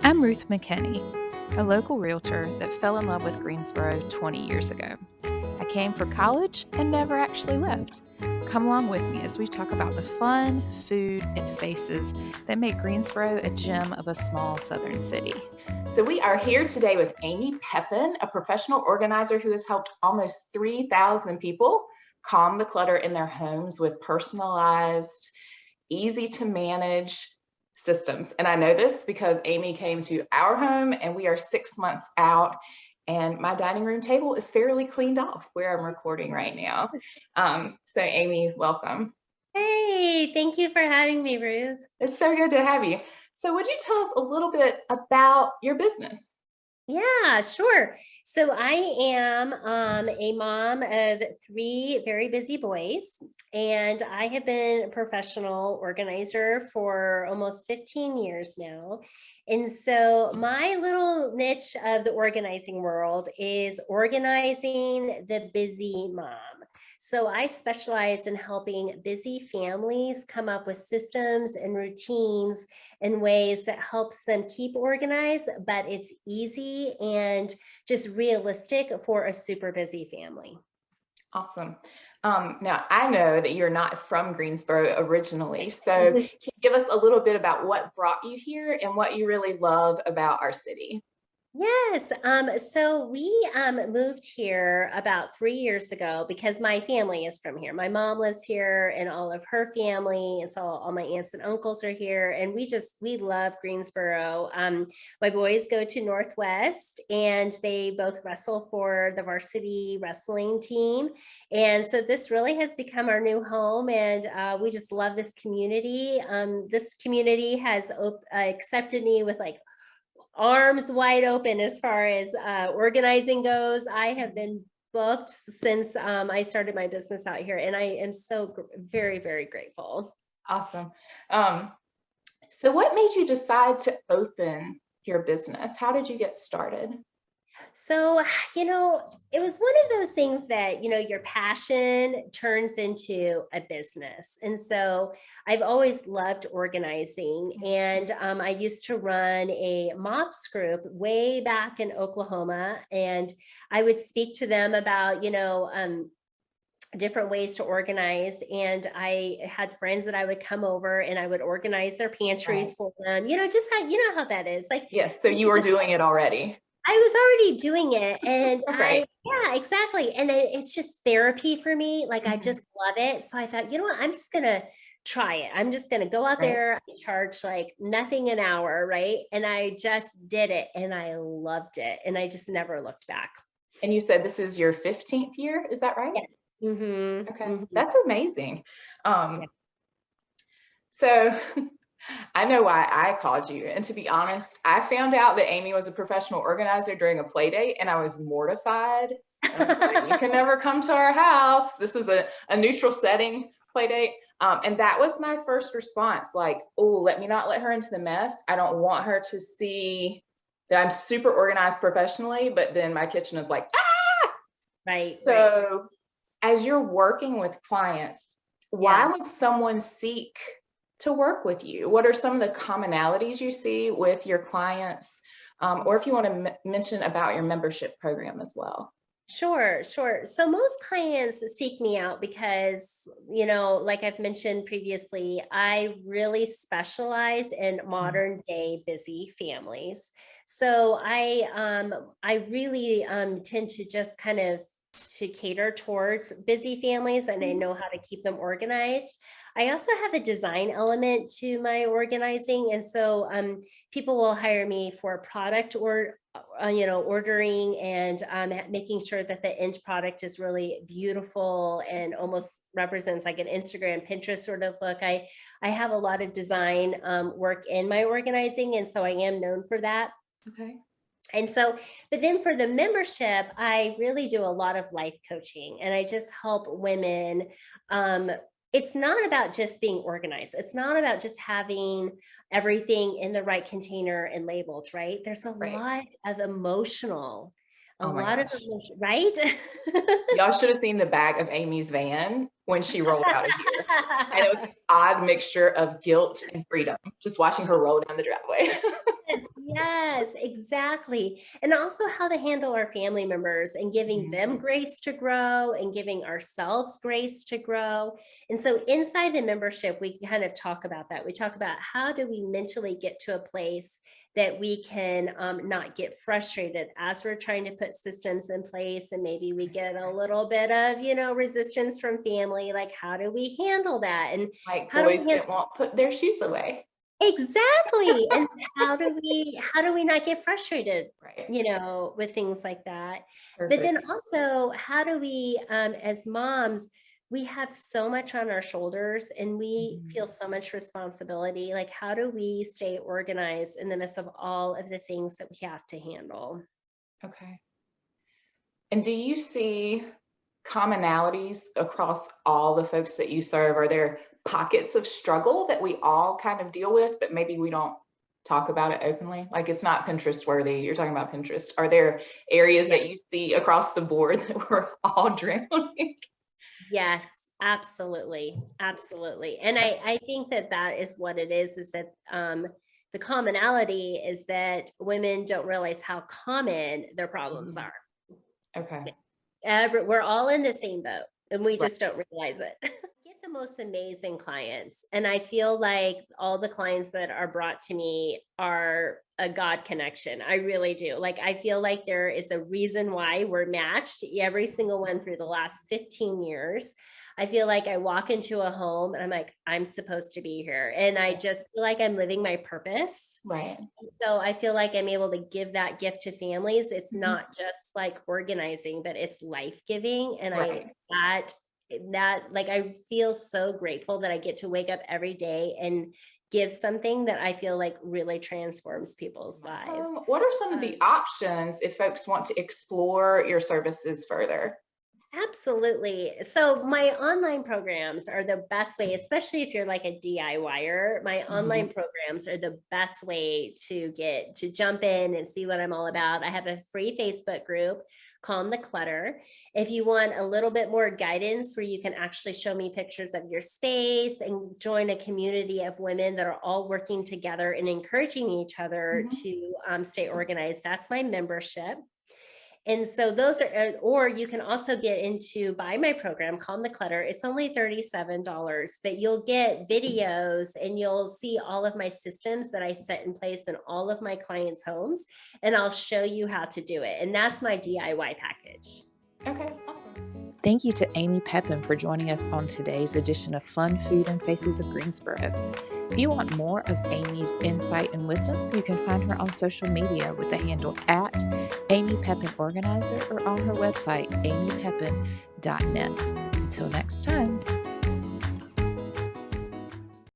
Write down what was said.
I'm Ruth McKinney, a local realtor that fell in love with Greensboro 20 years ago. I came for college and never actually left. Come along with me as we talk about the fun, food, and faces that make Greensboro a gem of a small southern city. So we are here today with Amy Pepin, a professional organizer who has helped almost 3,000 people calm the clutter in their homes with personalized, easy to manage systems. And I know this because Amy came to our home and we are 6 months out and my dining room table is fairly cleaned off where I'm recording right now. So Amy, welcome. Hey, thank you for having me, Ruth. It's so good to have you. So would you tell us a little bit about your business? Yeah, sure. So I am a mom of three very busy boys, and I have been a professional organizer for almost 15 years now. And so my little niche of the organizing world is organizing the busy mom. So I specialize in helping busy families come up with systems and routines in ways that helps them keep organized, but it's easy and just realistic for a super busy family. Awesome. Now, I know that you're not from Greensboro originally, so can you give us a little bit about what brought you here and what you really love about our city? Yes. So we moved here about 3 years ago because my family is from here. My mom lives here and all of her family. And so all my aunts and uncles are here. And we love Greensboro. My boys go to Northwest and they both wrestle for the varsity wrestling team. And so this really has become our new home. And we just love this community. This community has accepted me with like arms wide open as far as organizing goes. I have been booked since I started my business out here, and I am so very, very grateful. Awesome. Um, so what made you decide to open your business? How did you get started? So, it was one of those things that, your passion turns into a business. And so I've always loved organizing. And I used to run a MOPS group way back in Oklahoma. And I would speak to them about, different ways to organize. And I had friends that I would come over and I would organize their Right. pantries for them, just how, how that is. Like, Yes, so you were doing it already. I was already doing it, and Right. yeah, exactly. And it's just therapy for me. Like, I Mhm. just love it. So I thought, you know what? I'm just gonna try it. I'm just gonna go out Right. there. I charge like nothing an hour, right? And I just did it, and I loved it, and I just never looked back. And you said this is your 15th year, is that right? Yes. Mm-hmm. Okay, Mm-hmm. that's amazing. Yeah. So I know why I called you. And to be honest, I found out that Amy was a professional organizer during a play date and I was mortified. And I was like, you can never come to our house. This is a neutral setting play date. And that was my first response, like, oh, let me not let her into the mess. I don't want her to see that I'm super organized professionally, but then my kitchen is like, ah! Right, right. So as you're working with clients, why Yeah. would someone seek to work with you? What are some of the commonalities you see with your clients? Or if you want to mention about your membership program as well. Sure, sure. So most clients seek me out because, like I've mentioned previously, I really specialize in Mhm. modern day busy families. So I really tend to just kind of to cater towards busy families, and I know how to keep them organized. I also have a design element to my organizing, and so people will hire me for product or ordering and making sure that the end product is really beautiful and almost represents like an Instagram, Pinterest sort of look. I have a lot of design work in my organizing, and so I am known for that. Okay. And so, but then for the membership, I really do a lot of life coaching and I just help women. Um, it's not about just being organized. It's not about just having everything in the right container and labeled, right? There's a Right. lot of emotional, a Oh my lot of gosh. emotion, right? Y'all should have seen the back of Amy's van when she rolled out of here. And it was this odd mixture of guilt and freedom, just watching her roll down the driveway. Yes, Yes, exactly. And also how to handle our family members and giving them grace to grow and giving ourselves grace to grow. And so inside the membership, we kind of talk about that. We talk about how do we mentally get to a place that we can not get frustrated as we're trying to put systems in place, and maybe we get a little bit of, resistance from family. Like, how do we handle that? And Like how do boys we that won't put their shoes away. exactly. And how do we not get frustrated, Right. with things like that? But then Perfect. also, how do we, as moms, we have so much on our shoulders and we feel so much responsibility. Like, how do we stay organized in the midst of all of the things that we have to handle? Okay. And do you see commonalities across all the folks that you serve? Are there pockets of struggle that we all kind of deal with, but maybe we don't talk about it openly? Like, it's not Pinterest worthy. You're talking about Pinterest. Are there areas Yeah. that you see across the board that we're all drowning? Yes, absolutely. Absolutely. And I think that that is what it is that the commonality is that women don't realize how common their problems are. Okay. We're all in the same boat and we Right. just don't realize it. Get the most amazing clients. And I feel like all the clients that are brought to me are a God connection. I really do. Like, I feel like there is a reason why we're matched, every single one through the last 15 years. I feel like I walk into a home and I'm like, I'm supposed to be here. And I just feel like I'm living my purpose. Right. So I feel like I'm able to give that gift to families. It's not just like organizing, but it's life-giving. And Right. I feel so grateful that I get to wake up every day and give something that I feel like really transforms people's lives. What are some of the options if folks want to explore your services further? Absolutely. So my online programs are the best way, especially if you're like a DIYer. My online programs are the best way to get to jump in and see what I'm all about. I have a free Facebook group called the Clutter. If you want a little bit more guidance where you can actually show me pictures of your space and join a community of women that are all working together and encouraging each other to stay organized, that's my membership. And so those are, or you can also get into buy my program called the Clutter. It's only $37, but you'll get videos and you'll see all of my systems that I set in place in all of my clients' homes. And I'll show you how to do it. And that's my DIY package. Okay, awesome. Thank you to Amy Pepin for joining us on today's edition of Fun Food and Faces of Greensboro. If you want more of Amy's insight and wisdom, you can find her on social media with the handle at Amy Pepin Organizer or on her website, amypepin.net. Until next time.